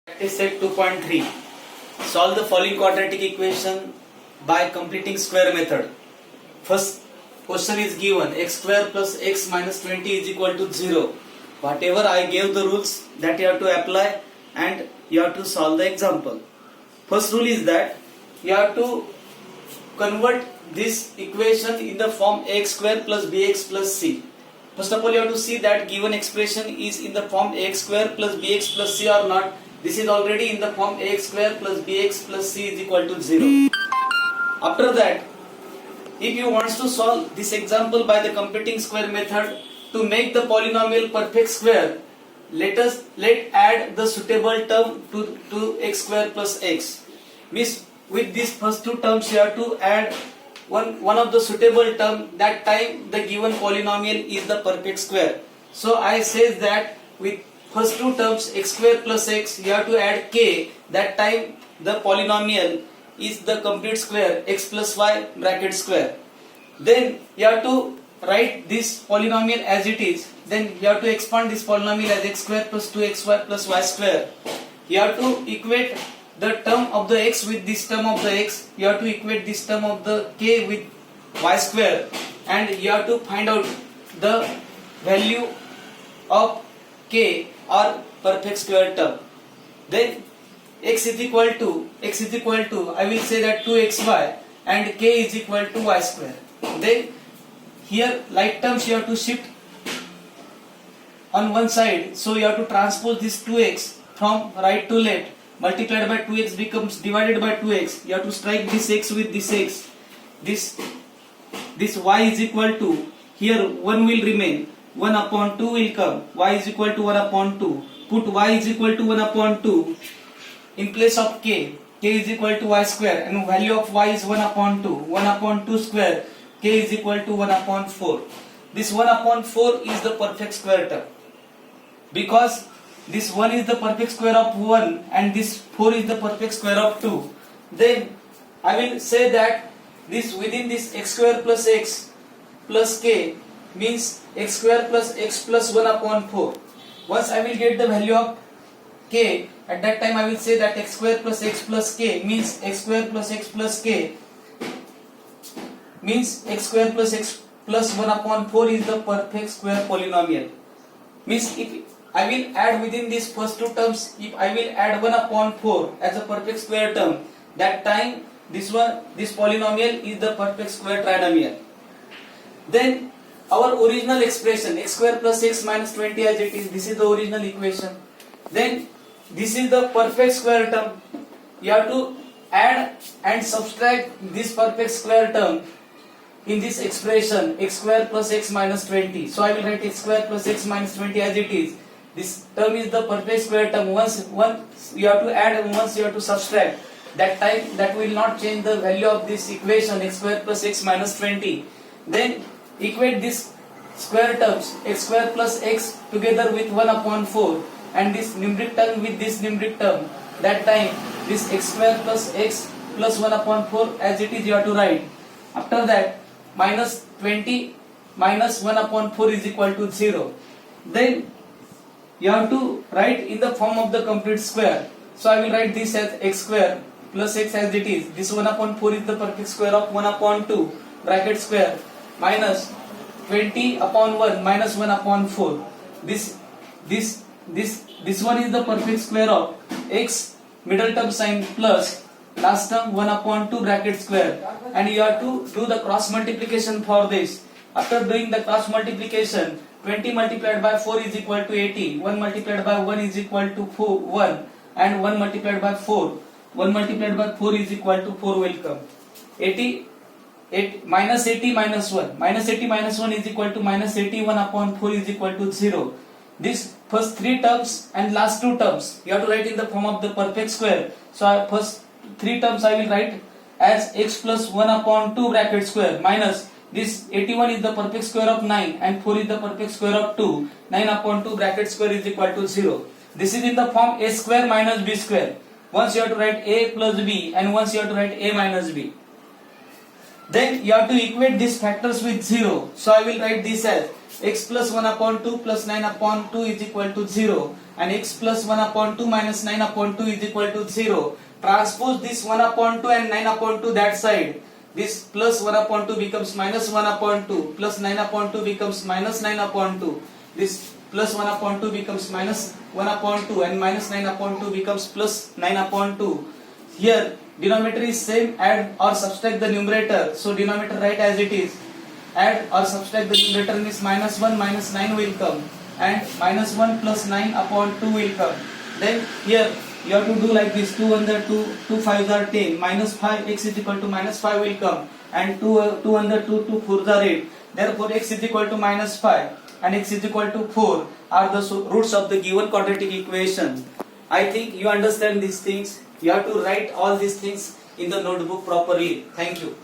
Practice set 2.3. Solve the following quadratic equation by completing square method. First question is given, x square plus x minus 20 is equal to 0. Whatever I gave the rules that you have to apply and you have to solve the example. First rule is that you have to convert this equation in the form ax square plus bx plus c. First of all, you have to see that given expression is in the form ax square plus bx plus c or not. This is already in the form ax square plus bx plus c is equal to 0. After that, if you want to solve this example by the completing square method to make the polynomial perfect square, let add the suitable term to x square plus x. Means with these first two terms you have to add one of the suitable term. That time the given polynomial is the perfect square. So I says that with first two terms x square plus x you have to add k. That time the polynomial is the complete square x plus y bracket square. Then you have to write this polynomial as it is. Then you have to expand this polynomial as x square plus 2xy plus y square. You have to equate the term of the x with this term of the x. You have to equate this term of the k with y square, and you have to find out the value of k or perfect square term. Then x is equal to I will say that 2xy and k is equal to y square. Then here like terms you have to shift on one side, so you have to transpose this 2x from right to left. Multiplied by 2x becomes divided by 2x. You have to strike this x with this x. This y is equal to, here 1 will remain, 1 upon 2 will come, y is equal to 1 upon 2. Put y is equal to 1 upon 2 in place of k is equal to y square, and value of y is 1 upon 2. 1 upon 2 square, k is equal to 1 upon 4. This 1 upon 4 is the perfect square term. Because this 1 is the perfect square of 1 and this 4 is the perfect square of 2. Then I will say that this within this x square plus x plus k means x square plus x plus 1 upon 4. Once I will get the value of k, at that time I will say that x square plus x plus k means x square plus x plus k means x square plus x plus 1 upon 4 is the perfect square polynomial. Means if I will add within these first two terms, if I will add 1 upon 4 as a perfect square term, that time this polynomial is the perfect square trinomial. Then our original expression x square plus x minus 20 as it is, this is the original equation. Then this is the perfect square term. You have to add and subtract this perfect square term in this expression x square plus x minus 20. So I will write x square plus x minus 20 as it is. This term is the perfect square term. Once you have to add and once you have to subtract, that time that will not change the value of this equation x square plus x minus 20. Then equate this square terms x square plus x together with 1 upon 4 and this numeric term with this numeric term. That time this x square plus x plus 1 upon 4 as it is you have to write. After that minus 20 minus 1 upon 4 is equal to 0. Then you have to write in the form of the complete square. So I will write this as x square plus x as it is. This 1 upon 4 is the perfect square of 1 upon 2 bracket square minus 20 upon 1 minus 1 upon 4. This one is the perfect square of x middle term sign plus last term 1 upon 2 bracket square, and you have to do the cross multiplication for this. After doing the cross multiplication, 20 multiplied by 4 is equal to 80, 1 multiplied by 1 is equal to 1, and 1 multiplied by 4. 1 multiplied by 4 is equal to 4 will come. 80 minus 80 minus 1. Minus 80 minus 1 is equal to minus 81 upon 4 is equal to 0. This first three terms and last two terms you have to write in the form of the perfect square. So first three terms I will write as x plus 1 upon 2 bracket square minus this 81 is the perfect square of 9 and 4 is the perfect square of 2. 9 upon 2 bracket square is equal to 0. This is in the form a square minus b square. Once you have to write a plus b and once you have to write a minus b. Then you have to equate these factors with 0. So I will write this as x plus 1 upon 2 plus 9 upon 2 is equal to 0. and x plus 1 upon 2 minus 9 upon 2 is equal to 0. Transpose this 1 upon 2 and 9 upon 2 that side. This plus 1 upon 2 becomes minus 1 upon 2, plus 9 upon 2 becomes minus 9 upon 2. This plus 1 upon 2 becomes minus 1 upon 2 and minus 9 upon 2 becomes plus 9 upon 2. Here denominator is same, add or subtract the numerator. So denominator write as it is. Add or subtract the numerator means minus 1 minus 9 will come and minus 1 plus 9 upon 2 will come. Then here you have to do like this, 2 under 2, 2 5s are 10, minus 5, x is equal to minus 5 will come, and 2 under 2, 2 4s are 8. Therefore x is equal to minus 5 and x is equal to 4 are the roots of the given quadratic equation. I think you understand these things. You have to write all these things in the notebook properly. Thank you.